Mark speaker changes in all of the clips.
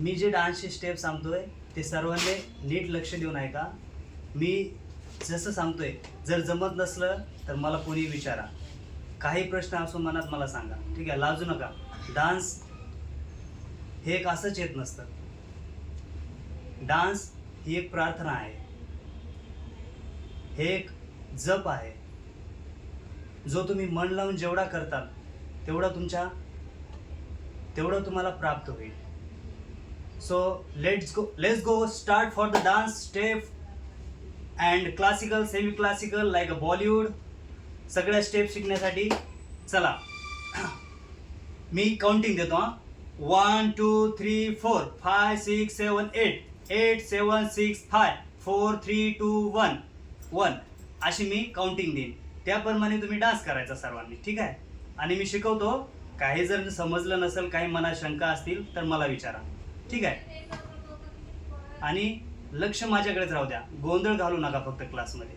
Speaker 1: मी जे डान्सचे स्टेप सांगतोय ते सर्वांनी नीट लक्ष देऊन ऐका. मी जसं सांगतोय जर जमत नसलं तर मला कोणी विचारा, काही प्रश्न असो मनात मला सांगा, ठीक आहे. लाजू नका. डान्स हे एक असंच येत नसतं. डान्स ही एक प्रार्थना आहे, हे एक जप आहे. जो तुम्ही मन लावून जेवढा करताल तेवढं तुम्हाला प्राप्त होईल. So let's go start for the dance step and classical, semi classical, like a Bollywood. सगळ्या स्टेप शिकण्यासाठी चला मी काउंटिंग देतो. 1 2 3 4 5 6 7 8 8 7 6 5 4 3 2 1 1 अशी मी काउंटिंग देईन. त्याप्रमाणे तुम्ही डान्स करायचा सर्वांनी, ठीक आहे. आणि मी शिकवतो. काही जर समजलं नसेल, काही मनात शंका असतील तर मला विचारा, ठीक आहे. आणि लक्ष माझ्याकडेच राहू द्या, गोंधळ घालू नका फक्त क्लासमध्ये,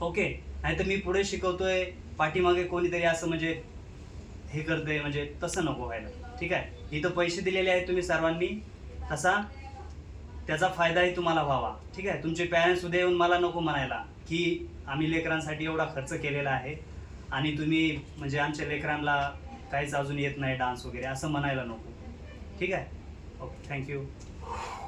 Speaker 1: ओके. नाही तर मी पुढे शिकवतोय, पाठीमागे कोणीतरी असं म्हणजे हे करतंय, म्हणजे तसं नको व्हायला, ठीक आहे. इथं पैसे दिलेले आहेत तुम्ही सर्वांनी, तसा त्याचा फायदाही तुम्हाला व्हावा, ठीक आहे. तुमचे पॅरेंट्स उद्या येऊन मला नको म्हणायला की आम्ही लेकरांसाठी एवढा खर्च केलेला आहे आणि तुम्ही म्हणजे आमच्या लेकरांना काहीच अजून येत नाही डान्स वगैरे, असं म्हणायला नको, ठीक आहे. Okay, thank you.